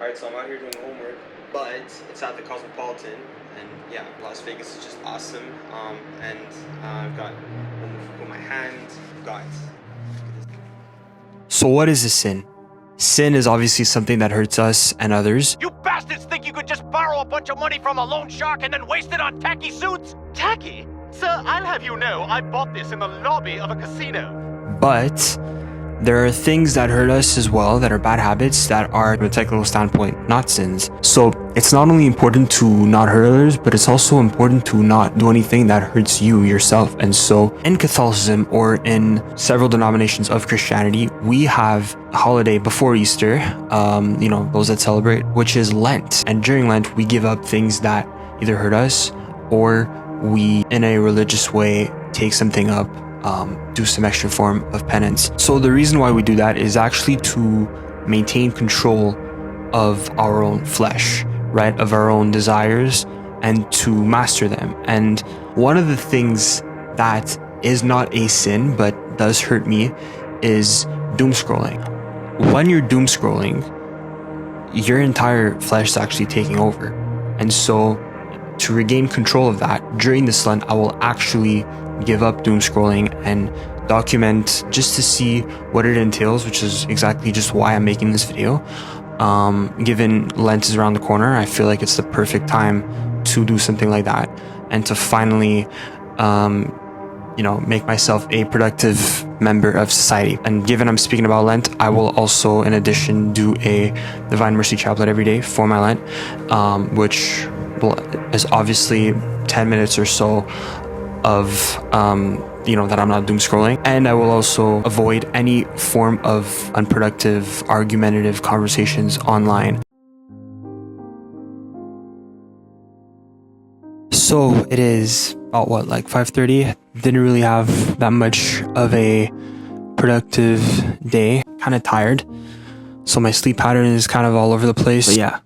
Alright, so I'm out here doing homework, but it's at the Cosmopolitan, and yeah, Las Vegas is just awesome. I've got homework in my hand, got. So what is a sin? Sin is obviously something that hurts us and others. You bastards think you could just borrow a bunch of money from a loan shark and then waste it on tacky suits? Tacky? Sir, I'll have you know I bought this in the lobby of a casino. But there are things that hurt us as well, that are bad habits, that are, from a technical standpoint, not sins. So it's not only important to not hurt others, but it's also important to not do anything that hurts you yourself. And so in Catholicism, or in several denominations of Christianity, we have a holiday before Easter, those that celebrate, which is Lent. And during Lent, we give up things that either hurt us, or we, in a religious way, take something up, do some extra form of penance. So the reason why we do that is actually to maintain control of our own flesh, right? Of our own desires, and to master them. And one of the things that is not a sin, but does hurt me, is doom scrolling. When you're doom scrolling, your entire flesh is actually taking over. And so to regain control of that, during this Lent, I will actually give up doom scrolling and document just to see what it entails, which is exactly just why I'm making this video. Given Lent is around the corner, I feel like it's the perfect time to do something like that and to finally, make myself a productive member of society. And given I'm speaking about Lent, I will also, in addition, do a Divine Mercy Chaplet every day for my Lent, which is obviously 10 minutes or so of that I'm not doom scrolling. And I will also avoid any form of unproductive, argumentative conversations online. So it is about 5:30. Didn't really have that much of a productive day. Kind of tired. So my sleep pattern is kind of all over the place. But yeah,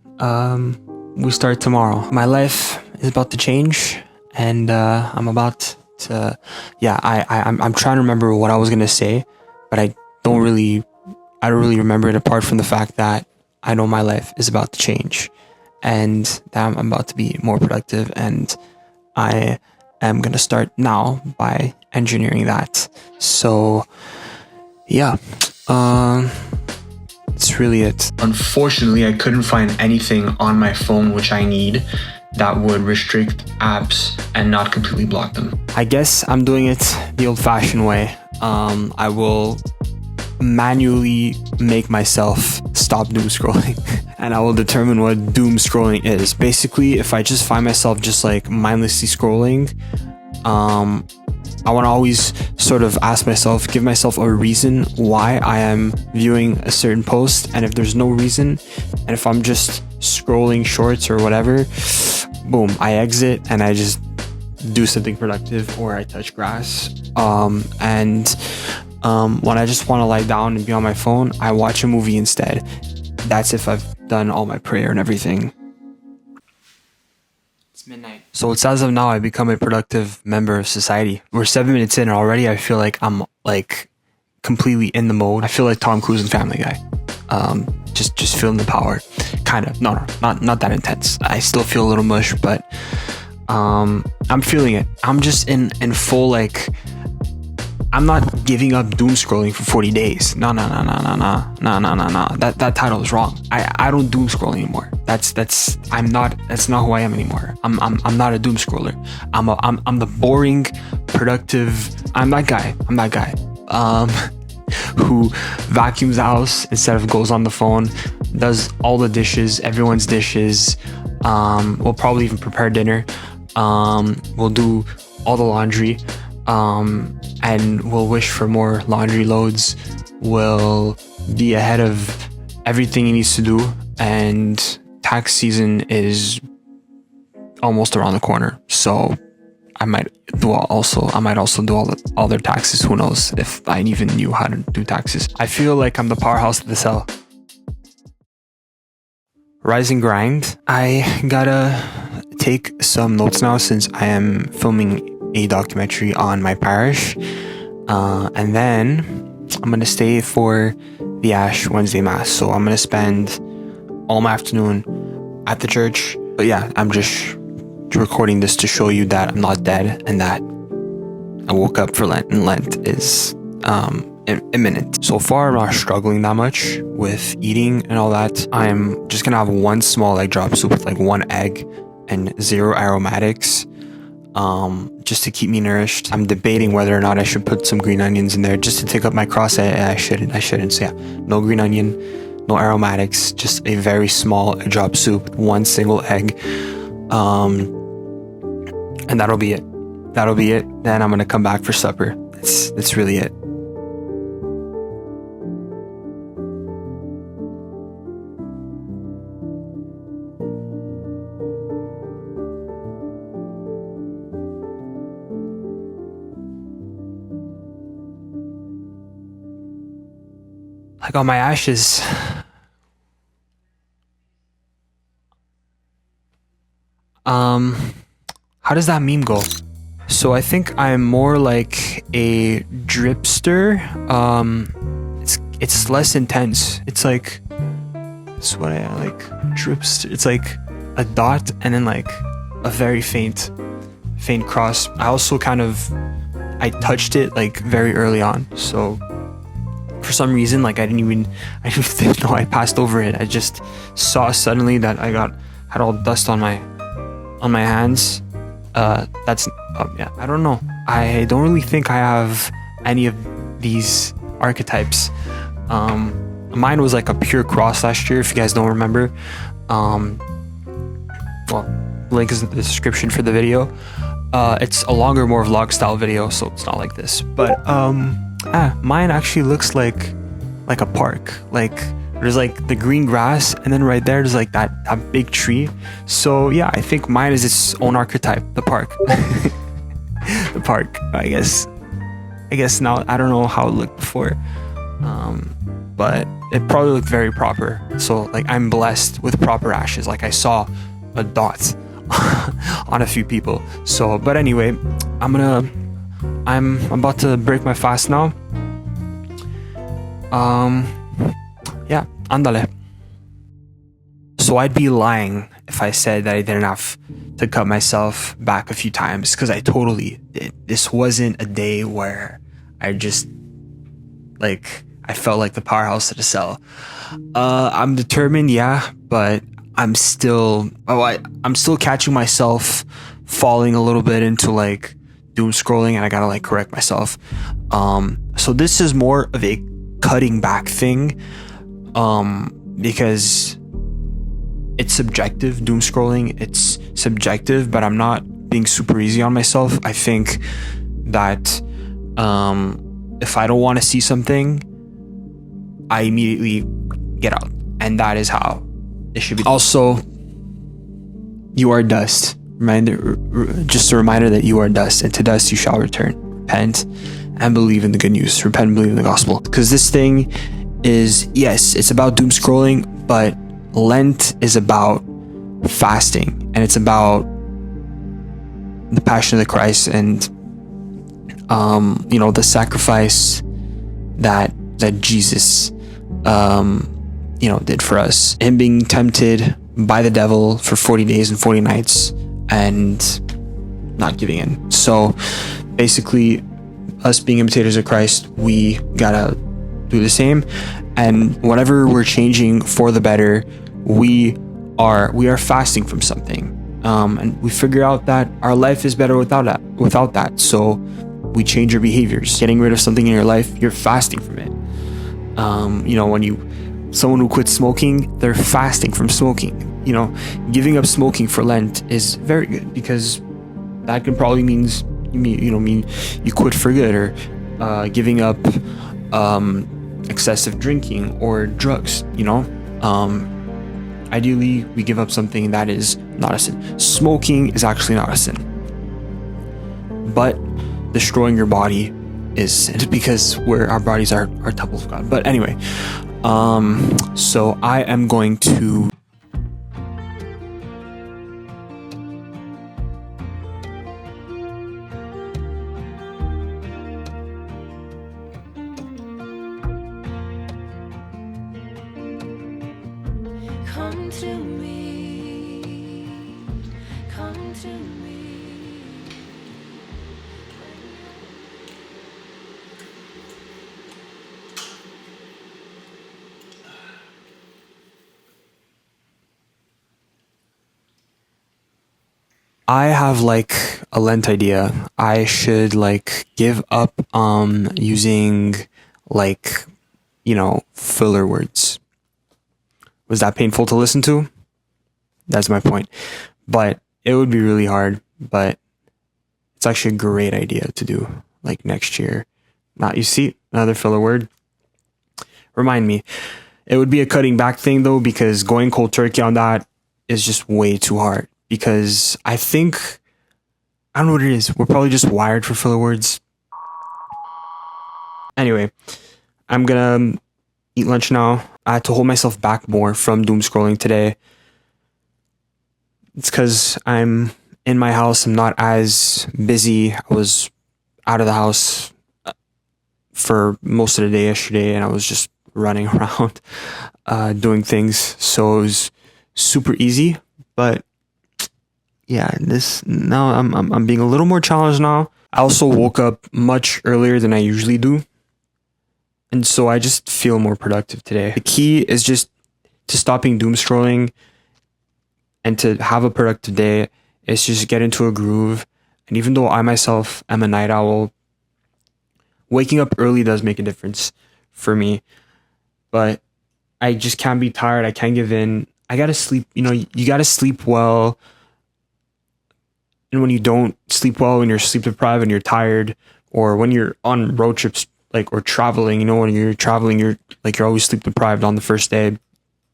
we start tomorrow. My life is about to change, and I'm about to, I'm trying to remember what I was gonna say, but I don't really remember it, apart from the fact that I know my life is about to change, and that I'm about to be more productive, and I am gonna start now by engineering that. So yeah, that's really it. Unfortunately, I couldn't find anything on my phone which I need that would restrict apps and not completely block them. I guess I'm doing it the old-fashioned way. I will manually make myself stop doom scrolling and I will determine what doom scrolling is. Basically, if I just find myself just mindlessly scrolling, I want to always sort of give myself a reason why I am viewing a certain post. And if there's no reason, and if I'm just scrolling shorts or whatever, boom, I exit and I just do something productive, or I touch grass. When I just want to lie down and be on my phone, I watch a movie instead. That's if I've done all my prayer and everything. It's midnight. So it's as of now, I become a productive member of society. We're 7 minutes in and already I feel like I'm completely in the mode. I feel like Tom Cruise in Family Guy. Just feeling the power. Kind of. No, not that intense. I still feel a little mush, but I'm feeling it. I'm just in full I'm not giving up doom scrolling for 40 days. No. That title is wrong. I don't doom scroll anymore. That's not who I am anymore. I'm not a doom scroller. I'm the boring, productive. I'm that guy. Who vacuums the house instead of goes on the phone, does all the dishes, everyone's dishes. We'll probably even prepare dinner. We'll do all the laundry. And we'll wish for more laundry loads. We'll be ahead of everything he needs to do. And tax season is almost around the corner. So I might also do all their taxes. Who knows if I even knew how to do taxes. I feel like I'm the powerhouse of the cell. Rise and grind. I gotta take some notes now since I am filming a documentary on my parish, and then I'm gonna stay for the Ash Wednesday Mass. So I'm gonna spend all my afternoon at the church. But yeah, I'm just recording this to show you that I'm not dead and that I woke up for Lent, and Lent is imminent. So far, I'm not struggling that much with eating and all that. I'm just gonna have one small egg drop soup with like one egg and 0 aromatics, just to keep me nourished. I'm debating whether or not I should put some green onions in there just to take up my cross. I shouldn't. So yeah, no green onion, no aromatics, just a very small egg drop soup, one single egg, and that'll be it. Then I'm gonna come back for supper. That's really it. I got my ashes. How does that meme go? So I think I'm more like a dripster. It's less intense. It's like, it's what I like, dripster. It's like a dot and then like a very faint cross. I also I touched it like very early on. So for some reason, like I didn't even know I passed over it. I just saw suddenly that I had all dust on my hands. I don't know. I don't really think I have any of these archetypes. Mine was like a pure cross last year, if you guys don't remember. Well, link is in the description for the video. It's a longer, more vlog style video, so it's not like this. But mine actually looks like a park. Like there's like the green grass, and then right there there's like that big tree. So yeah, I think mine is its own archetype, the park. The park, I guess now I don't know how it looked before, but it probably looked very proper. So like I'm blessed with proper ashes. Like I saw a dot on a few people. So but anyway, I'm about to break my fast now. Yeah, andale. So I'd be lying if I said that I didn't have to cut myself back a few times, because I totally did. This wasn't a day where I just I felt like the powerhouse of the cell. I'm determined, yeah, but I'm still catching myself falling a little bit into like doom scrolling, and I gotta like correct myself. So this is more of a cutting back thing, because it's subjective. Doom scrolling, it's subjective, but I'm not being super easy on myself. I think that if I don't want to see something, I immediately get out, and that is how it should be. Also, you are dust. Just a reminder that you are dust, and to dust you shall return. Repent and believe in the good news. Repent and believe in the gospel. Because this thing is, yes, it's about doom scrolling, but Lent is about fasting, and it's about the passion of the Christ, and the sacrifice that Jesus did for us. Him being tempted by the devil for 40 days and 40 nights and not giving in. So basically, us being imitators of Christ, we gotta do the same, and whatever we're changing for the better, we are fasting from something, and we figure out that our life is better without that. So we change your behaviors. Getting rid of something in your life, you're fasting from it. When someone who quits smoking, they're fasting from smoking. Giving up smoking for Lent is very good, because that can probably mean you quit for good, or giving up excessive drinking or drugs. Ideally, we give up something that is not a sin. Smoking is actually not a sin, but destroying your body is sin, because our bodies are temples of God. But anyway, so I am going to Come to me, come to me. I have like a Lent idea. I should like give up using like, filler words. Was that painful to listen to? That's my point. But it would be really hard, but it's actually a great idea to do like next year. Not, you see, another filler word. Remind me. It would be a cutting back thing though, because going cold turkey on that is just way too hard. Because I don't know what it is. We're probably just wired for filler words. Anyway, I'm gonna eat lunch now. I had to hold myself back more from doom scrolling today. It's because I'm in my house. I'm not as busy. I was out of the house for most of the day yesterday, and I was just running around doing things. So it was super easy. But yeah, now I'm being a little more challenged now. I also woke up much earlier than I usually do. And so I just feel more productive today. The key is just to stopping doom scrolling and to have a productive day. Is just get into a groove. And even though I myself am a night owl, waking up early does make a difference for me. But I just can't be tired. I can't give in. I gotta sleep. You gotta sleep well. And when you don't sleep well, when you're sleep deprived and you're tired, or when you're on road trips, or traveling, when you're traveling, you're always sleep deprived on the first day,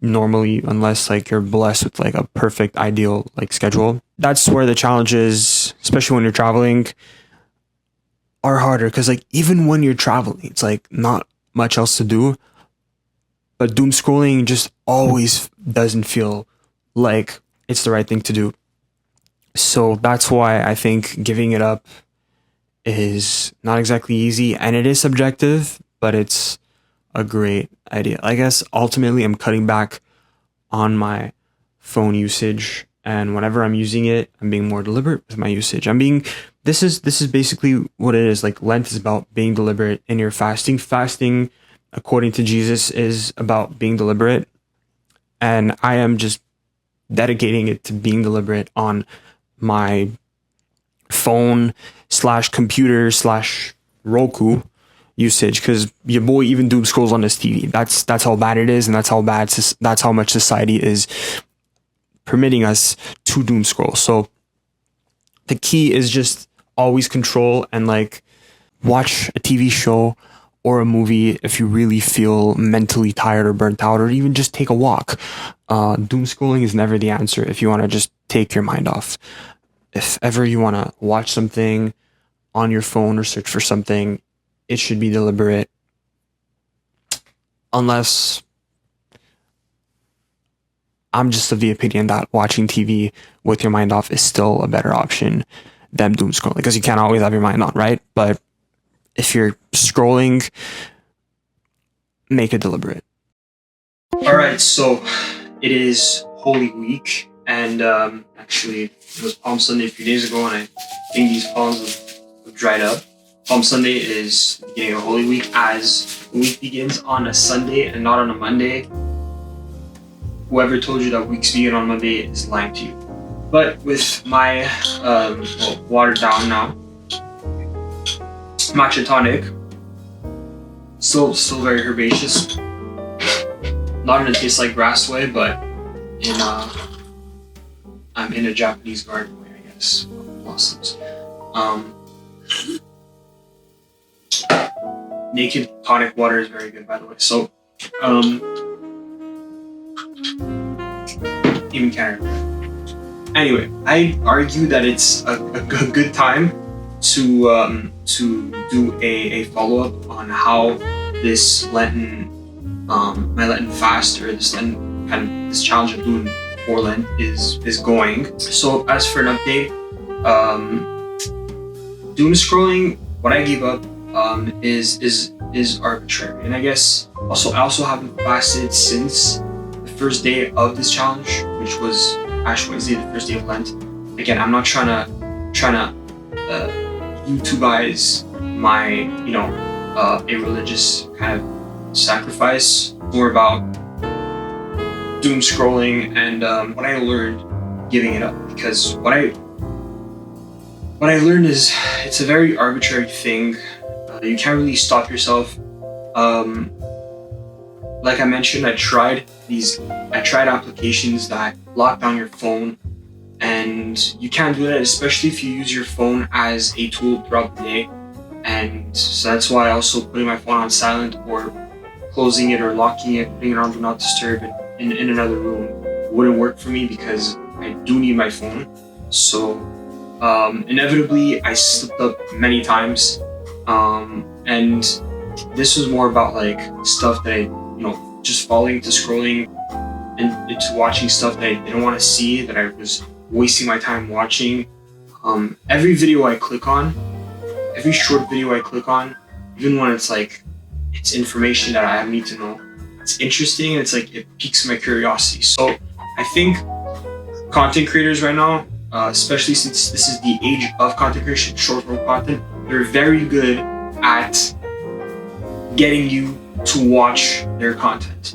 normally, unless you're blessed with a perfect ideal schedule. That's where the challenges, especially when you're traveling, are harder. Because even when you're traveling, it's not much else to do. But doom scrolling just always doesn't feel like it's the right thing to do. So that's why I think giving it up is not exactly easy, and it is subjective, but it's a great idea. I guess ultimately I'm cutting back on my phone usage, and whenever I'm using it, I'm being more deliberate with my usage. This is basically what it is. Lent is about being deliberate in your fasting. Fasting, according to Jesus, is about being deliberate, and I am just dedicating it to being deliberate on my phone / computer / Roku usage, because your boy even doom scrolls on his TV. That's how bad it is, and that's how much society is permitting us to doom scroll. So the key is just always control and watch a TV show or a movie if you really feel mentally tired or burnt out, or even just take a walk. Doom scrolling is never the answer if you want to just take your mind off. If ever you want to watch something on your phone or search for something, it should be deliberate. Unless I'm just of the opinion that watching TV with your mind off is still a better option than doom scrolling, because you can't always have your mind on, right? But if you're scrolling, make it deliberate. All right, so it is Holy Week, and actually it was Palm Sunday a few days ago, and I think these palms have dried up. Palm Sunday is the beginning of Holy Week, as the week begins on a Sunday and not on a Monday. Whoever told you that weeks begin on Monday is lying to you. But with my watered down now matcha tonic, still very herbaceous, not in a taste like grass way, but I'm in a Japanese garden way, I guess. Blossoms. Naked tonic water is very good, by the way. So even Canada. Anyway, I argue that it's a good time to do a follow-up on how this Lenten my Lenten fast, or this Lenten this challenge I'm doing for Lent is going. So as for an update, doom scrolling, what I gave up is arbitrary, and I guess I also haven't fasted since the first day of this challenge, which was Ash Wednesday, the first day of Lent. Again, I'm not trying to YouTubeize my, a religious kind of sacrifice. More about doom scrolling and what I learned giving it up. Because what I learned is it's a very arbitrary thing. You can't really stop yourself. Like I mentioned, I tried applications that lock down your phone, and you can't do that, especially if you use your phone as a tool throughout the day. And so that's why also putting my phone on silent or closing it or locking it, putting it on do not disturb in another room wouldn't work for me, because I do need my phone. So inevitably I slipped up many times, and this was more about like stuff that I just falling into scrolling and into watching stuff that I didn't want to see, that I was wasting my time watching. Every video I click on, every short video I click on, even when it's like it's information that I need to know, it's interesting, and it's like it piques my curiosity. So I think content creators right now, especially since this is the age of content creation, short form content, they're very good at getting you to watch their content.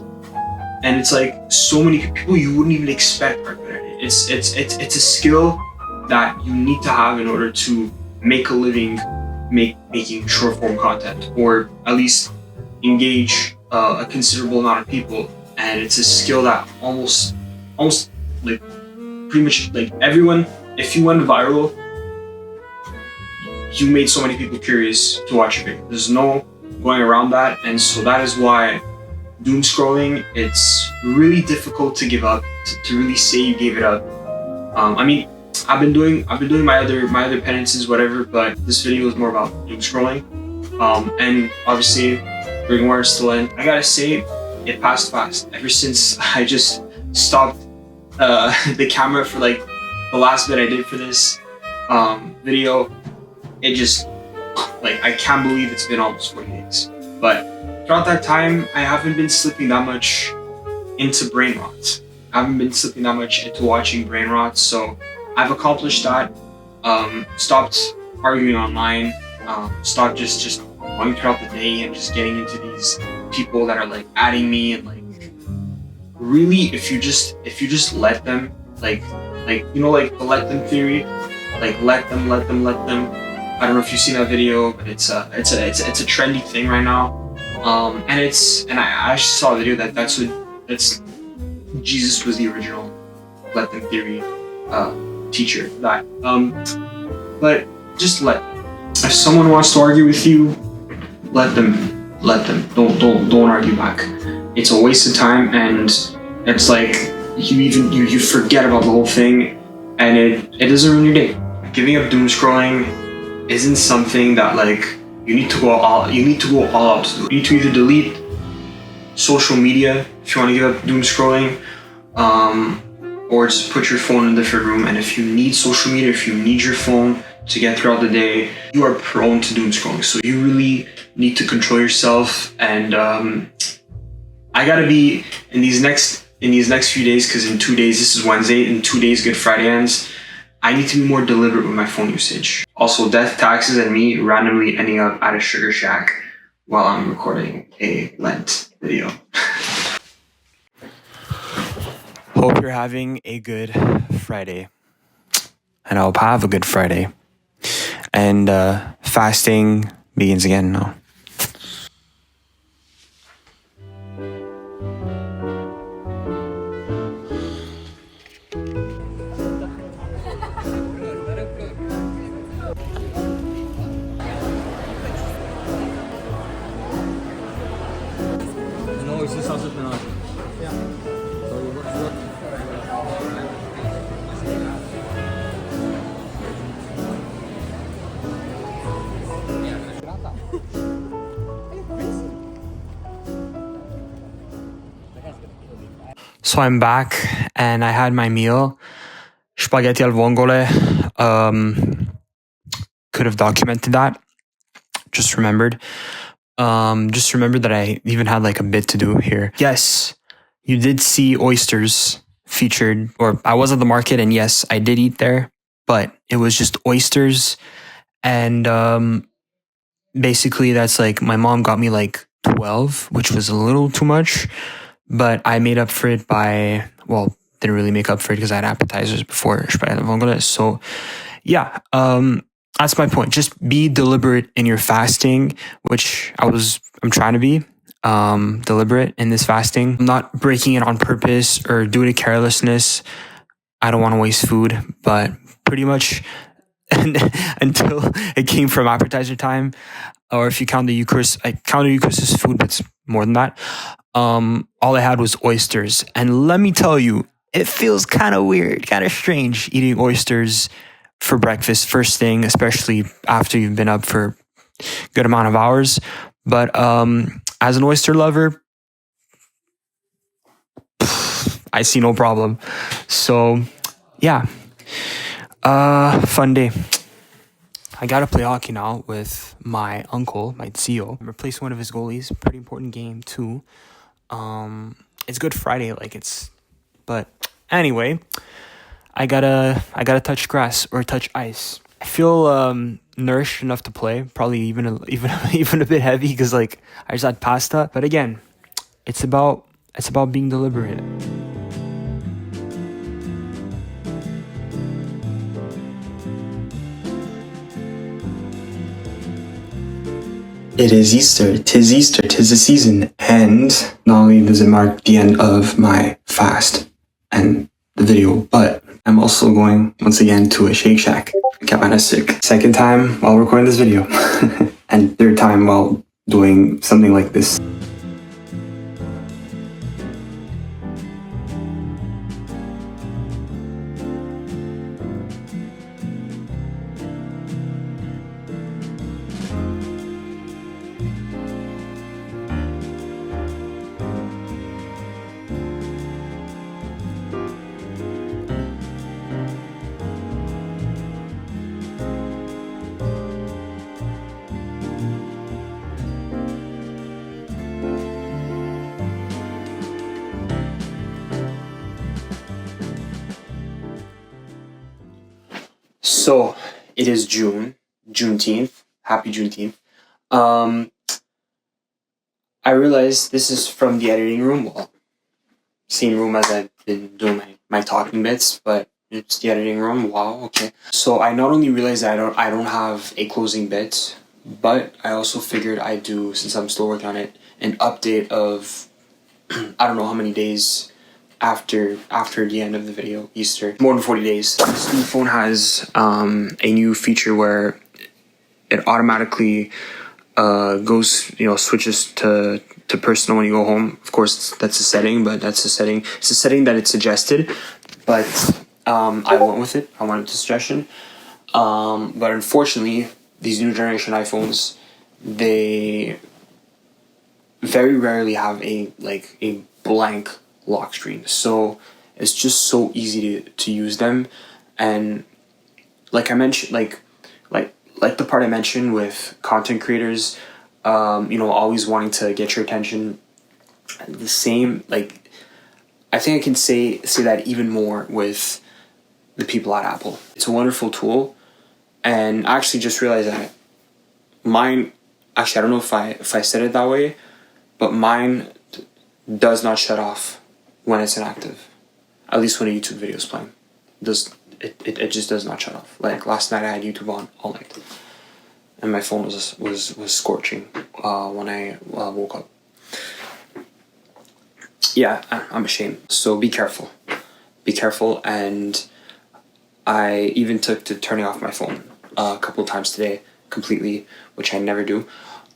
And it's like so many people you wouldn't even expect are good at it. It's a skill that you need to have in order to make a living making short form content, or at least engage a considerable amount of people. And it's a skill that almost like pretty much like everyone, if you went viral, you made so many people curious to watch your video. There's no going around that. And so that is why doom scrolling, it's really difficult to give up, to really say you gave it up. I mean, I've been doing my other penances, whatever, but this video is more about doom scrolling. And obviously during where it's still in, I gotta say it passed fast. Ever since I just stopped the camera for like the last bit I did for this video, it just like, I can't believe it's been almost 40 days. But throughout that time, I haven't been slipping that much into brain rot. I haven't been slipping that much into watching brain rot. So I've accomplished that. Stopped arguing online. Stopped just going throughout the day and just getting into these people that are like adding me, and like really, if you just let them, like the let them theory, like let them. I don't know if you've seen that video, but it's a trendy thing right now. And I actually saw a video that's Jesus was the original let them theory teacher. That but just let them. If someone wants to argue with you, let them. Don't argue back. It's a waste of time, and it's like you forget about the whole thing, and it doesn't ruin your day. Giving up doom scrolling isn't something that like you need to go all out to do. You need to either delete social media if you want to give up doom scrolling, or just put your phone in a different room. And if you need social media, if you need your phone to get throughout the day, you are prone to doom scrolling. So you really need to control yourself. And I gotta be in these next few days, because in 2 days, this is Wednesday, in 2 days Good Friday ends, I need to be more deliberate with my phone usage. Also, death, taxes, and me randomly ending up at a sugar shack while I'm recording a Lent video. Hope you're having a good Friday. And I hope I have a good Friday. And fasting begins again now. So I'm back, and I had my meal, spaghetti al vongole. Could have documented that. Just remembered that I even had like a bit to do here. Yes, you did see oysters featured, or I was at the market, and yes, I did eat there, but it was just oysters. And basically, that's like my mom got me like 12, which was a little too much, but I made up for it by, well, didn't really make up for it because I had appetizers before. So, yeah, that's my point. Just be deliberate in your fasting, which I'm trying to be deliberate in this fasting. I'm not breaking it on purpose or doing it carelessness. I don't want to waste food, but pretty much until it came from appetizer time, or if you count the Eucharist, I count the Eucharist as food, but it's more than that. All I had was oysters. And let me tell you, it feels kind of weird, kind of strange eating oysters for breakfast first thing, especially after you've been up for a good amount of hours. But as an oyster lover, I see no problem. So yeah, fun day. I gotta play hockey now with my uncle, my Tio. Replace one of his goalies. Pretty important game too. It's Good Friday, but anyway, I gotta touch grass or touch ice. I feel nourished enough to play. Probably even a bit heavy because I just had pasta. But again, it's about being deliberate. It is Easter, 'tis the season, and not only does it mark the end of my fast and the video, but I'm also going once again to a Shake Shack. I got kinda sick. Second time while recording this video, and third time while doing something like this. So it is Juneteenth. Happy Juneteenth. I realized this is from the editing room. Well, same room as I've been doing my talking bits, but it's the editing room. Wow, okay. So I not only realized that I don't have a closing bit, but I also figured I'd do, since I'm still working on it, an update of I don't know how many days after the end of the video, Easter. More than 40 days. This new phone has a new feature where it automatically goes, switches to personal when you go home. Of course, that's a setting, but that's a setting. It's a setting that it suggested, but I went with it. I wanted the suggestion. But unfortunately, these new generation iPhones, they very rarely have a blank lock screen. So it's just so easy to use them. And like I mentioned, like the part I mentioned with content creators, always wanting to get your attention. The same, I think I can say that even more with the people at Apple. It's a wonderful tool, and I actually just realized that mine. Actually, I don't know if I said it that way, but mine does not shut off when it's inactive. At least when a YouTube video is playing, it just does not shut off. Like last night, I had YouTube on all night, and my phone was scorching when I woke up. Yeah, I'm ashamed. So be careful. Be careful. And I even took to turning off my phone a couple of times today completely, which I never do.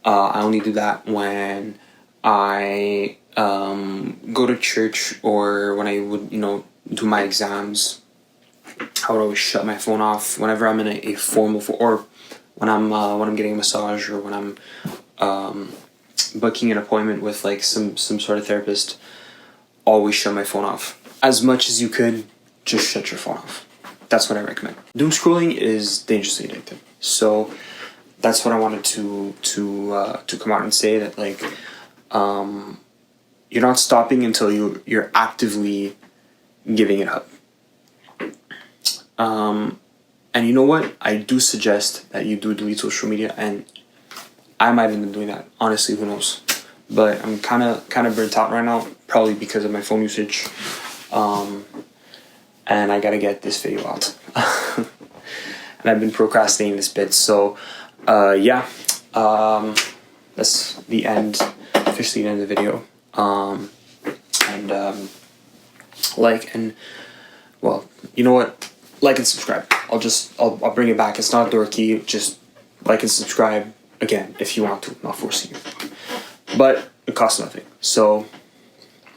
I only do that when I go to church or when I would, do my exams. I would always shut my phone off whenever I'm in a formal, or when I'm getting a massage, or when I'm booking an appointment with some sort of therapist. Always shut my phone off. As much as you could, just shut your phone off. That's what I recommend. Doom scrolling is dangerously addictive. So that's what I wanted to come out and say, that you're not stopping until you're actively giving it up. And you know what? I do suggest that you do delete social media, and I might have been doing that. Honestly, who knows? But I'm kind of burnt out right now, probably because of my phone usage. And I gotta get this video out. And I've been procrastinating this bit, so yeah. That's the end, officially the end of the video. Well, you know what? Like and subscribe. I'll bring it back. It's not dorky. Just like and subscribe again if you want to. I'm not forcing you, but it costs nothing. So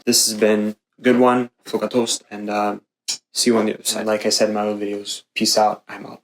this has been a good one, Foca Toast, and see you on the other side. Like I said in my other videos, peace out. I'm out.